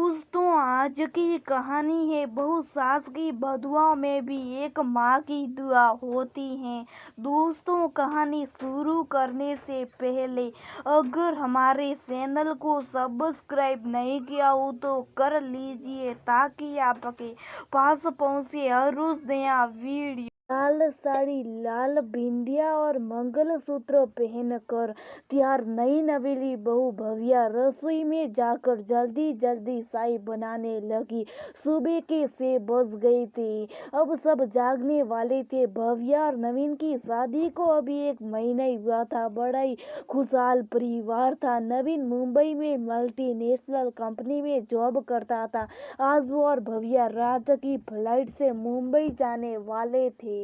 दोस्तों, आज की कहानी है बहू सास की बदुआ में भी एक माँ की दुआ होती है। दोस्तों, कहानी शुरू करने से पहले अगर हमारे चैनल को सब्सक्राइब नहीं किया हो तो कर लीजिए ताकि आपके पास पहुँचे हर रोज नया वीडियो। लाल साड़ी, लाल बिंदिया और मंगलसूत्र पहनकर तैयार नई नवेली बहू भव्या रसोई में जाकर जल्दी जल्दी चाय बनाने लगी। सुबह के 6 बज गए थे। अब सब जागने वाले थे। भव्या और नवीन की शादी को अभी 1 महीना ही हुआ था। बड़ा ही खुशहाल परिवार था। नवीन मुंबई में मल्टीनेशनल कंपनी में जॉब करता था। आज वो और भव्या रात की फ्लाइट से मुंबई जाने वाले थे।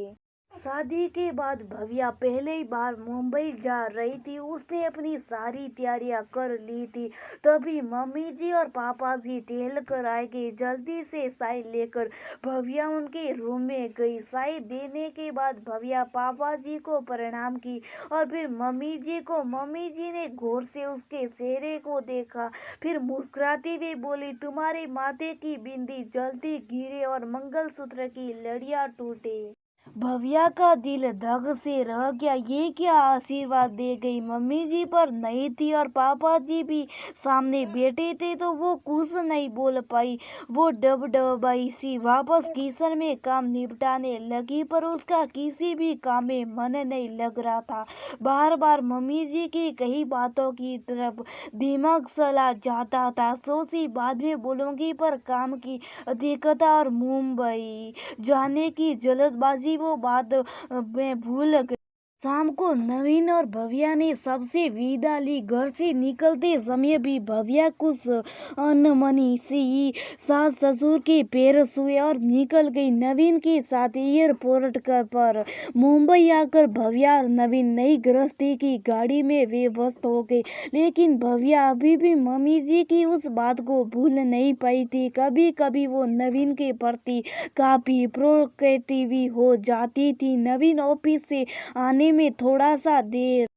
शादी के बाद भव्या पहली बार मुंबई जा रही थी। उसने अपनी सारी तैयारियां कर ली थी। तभी मम्मी जी और पापा जी टहल कर आए गए। जल्दी से चाय लेकर भव्या उनके रूम में गई। चाय देने के बाद भव्या पापा जी को प्रणाम की और फिर मम्मी जी को। मम्मी जी ने गौर से उसके चेहरे को देखा, फिर मुस्कुराते हुए बोली, तुम्हारे माथे की बिंदी जल्दी गिरे और मंगलसूत्र की लड़ियां टूटे। भव्या का दिल धक से रह गया। ये क्या आशीर्वाद दे गई। मम्मी जी पर नहीं थी और पापा जी भी सामने बैठे थे तो वो कुछ नहीं बोल पाई। वो डबडबाई सी वापस किचन में काम निपटाने लगी, पर उसका किसी भी काम में मन नहीं लग रहा था। बार बार मम्मी जी की कई बातों की तरफ दिमाग चला जाता था। सोची बाद में बोलूंगी, पर काम की अधिकता और मुंबई जाने की जल्दबाजी वो बात मैं भूल गई। शाम को नवीन और भव्या ने सबसे विदा ली। घर से निकलते समय भी भव्या कुछ अनमनी सी सास ससुर के पैर छुए और निकल गई। नवीन के साथ एयरपोर्ट पर मुंबई आकर भव्या और नवीन नई गृहस्थी की गाड़ी में व्यस्त हो गए। लेकिन भव्या अभी भी मम्मी जी की उस बात को भूल नहीं पाई थी। कभी कभी वो नवीन के प्रति काफी प्रोटेक्टिव हो जाती थी। नवीन ऑफिस से आने में थोड़ा सा देर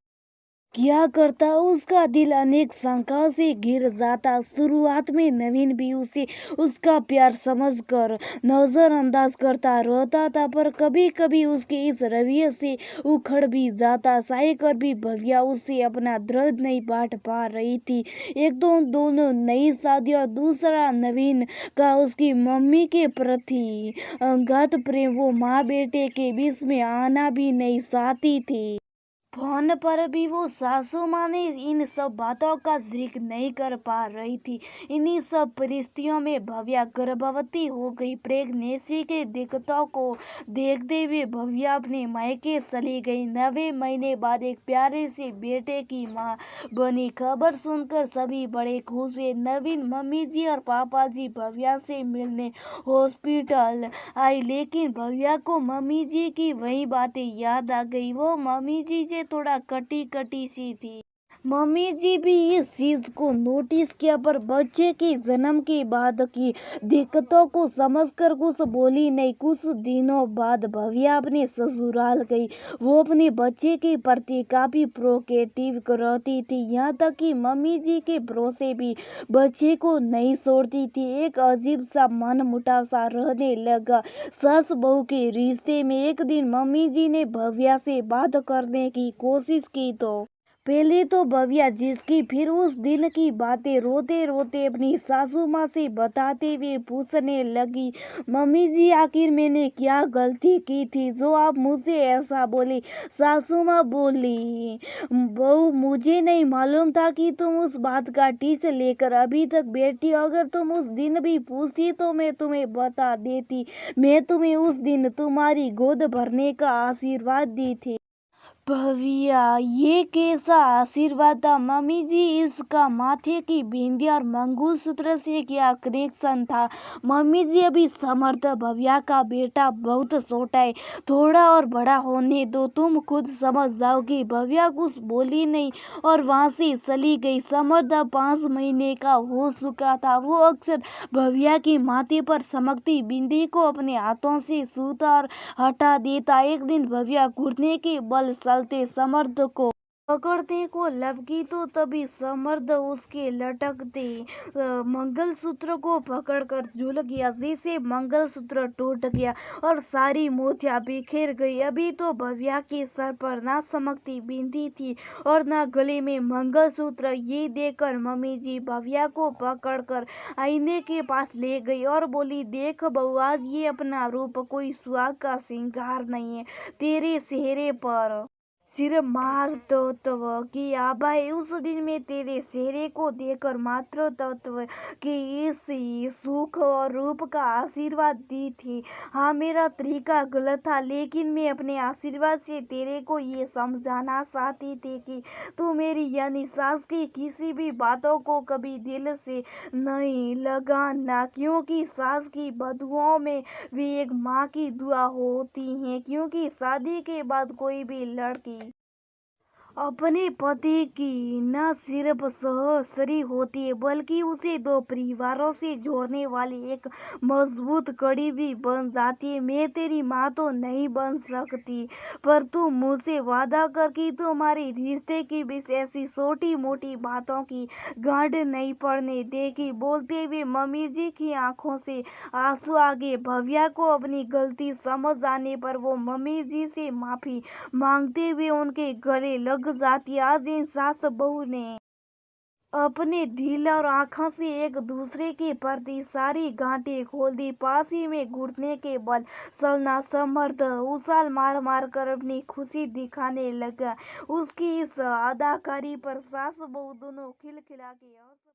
क्या करता, उसका दिल अनेक शंका से घिर जाता। शुरुआत में नवीन भी उसे उसका प्यार समझकर नजरअंदाज करता रहता था, पर कभी कभी उसके इस रवैये से उखड़ भी जाता। चाहकर भी भव्या उससे अपना दर्द नहीं बांट पा रही थी। एक तो दोनों नई शादी और दूसरा नवीन का उसकी मम्मी के प्रति अंगात प्रेम। वो माँ बेटे के बीच में आना भी नहीं चाहती थी। फोन पर भी वो सासू माँ ने इन सब बातों का जिक्र नहीं कर पा रही थी। इन्हीं सब परिस्थितियों में भव्या गर्भवती हो गई। प्रेगनेंसी के दिक्कतों को देखते हुए भव्या अपने मायके चली गई। 9वें महीने बाद एक प्यारे से बेटे की माँ बनी। खबर सुनकर सभी बड़े खुश हुए। नवीन, मम्मी जी और पापा जी भव्या से मिलने हॉस्पिटल आई, लेकिन भव्या को मम्मी जी की वही बातें याद आ गई। वो मम्मी जी से थोड़ा कटी कटी सी थी। मम्मी जी भी इस चीज को नोटिस किया, पर बच्चे के जन्म के बाद की दिक्कतों को समझकर कुछ बोली नहीं। कुछ दिनों बाद भव्या अपने ससुराल गई। वो अपने बच्चे के प्रति काफी प्रोटेक्टिव रहती थी। यहाँ तक कि मम्मी जी के भरोसे भी बच्चे को नहीं छोड़ती थी। एक अजीब सा मन मुटाव सा रहने लगा सास बहू के रिश्ते में। एक दिन मम्मी जी ने भव्या से बात करने की कोशिश की तो पहले तो भव्या जिसकी, फिर उस दिन की बातें रोते रोते अपनी सासू माँ से बताते हुए पूछने लगी, मम्मी जी आखिर मैंने क्या गलती की थी जो आप मुझसे ऐसा बोली। सासू माँ बोली, बहू मुझे नहीं मालूम था कि तुम उस बात का टीच लेकर अभी तक बैठी। अगर तुम उस दिन भी पूछती तो मैं तुम्हें बता देती। मैं तुम्हें उस दिन तुम्हारी गोद भरने का आशीर्वाद दी थी। भव्या, ये कैसा आशीर्वाद था मम्मी जी। इसका माथे की बिंदी और मंगलसूत्र से क्या कनेक्शन था। मम्मी जी अभी समर्थ, भव्या का बेटा बहुत छोटा है, थोड़ा और बड़ा होने दो, तुम खुद समझ जाओगी। भव्या कुछ बोली नहीं और वहां से चली गई। समर्थ 5 महीने का हो चुका था। वो अक्सर भव्या के माथे पर चमकती बिंदी को अपने हाथों से छूता और हटा देता। एक दिन भव्या घुटने के बल चलते समर्थ को पकड़ने को लपकी तो तभी समर्द उसके लटकते मंगलसूत्र को पकड़कर झूल गया, जैसे मंगलसूत्र टूट गया और सारी मोतियां बिखेर गई। अभी तो भव्या के सर पर ना चमकती बिंदी थी और ना गले में मंगलसूत्र। ये देखकर मम्मी जी भव्या को पकड़कर आईने के पास ले गई और बोली, देख बहू, आज ये अपना रूप कोई सुहाग का श्रृंगार नहीं है। तेरे चेहरे पर सिर मार तत्व की आभा है। उस दिन में तेरे चेहरे को देखकर मात्र तत्व की इस सुख और रूप का आशीर्वाद दी थी। हाँ, मेरा तरीका गलत था, लेकिन मैं अपने आशीर्वाद से तेरे को ये समझाना चाहती थी कि तू मेरी यानी सास की किसी भी बातों को कभी दिल से नहीं लगाना, क्योंकि सास की बदुआओं में भी एक माँ की दुआ होती है। क्योंकि शादी के बाद कोई भी लड़की अपने पति की न सिर्फ सहस्त्री होती है, बल्कि उसे दो परिवारों से जोड़ने वाली एक मजबूत कड़ी भी बन जाती है। मैं तेरी माँ तो नहीं बन सकती, पर तू मुझसे वादा कर कि तुम्हारे रिश्ते की भी ऐसी छोटी मोटी बातों की गांठ नहीं पड़ने देगी। बोलते हुए मम्मी जी की आंखों से आंसू आ गए। भव्या को अपनी गलती समझ आने पर वो मम्मी जी से माफी मांगते हुए उनके गले लग जाती। आज इन सास बहू ने अपने दिल और आंखों से एक दूसरे के प्रति सारी गांठें खोल दी। पास ही में घुटने के बल चलना समर्थ उछाल मार मार कर अपनी खुशी दिखाने लगा। उसकी इस अदाकारी पर सास बहू दोनों खिलखिला के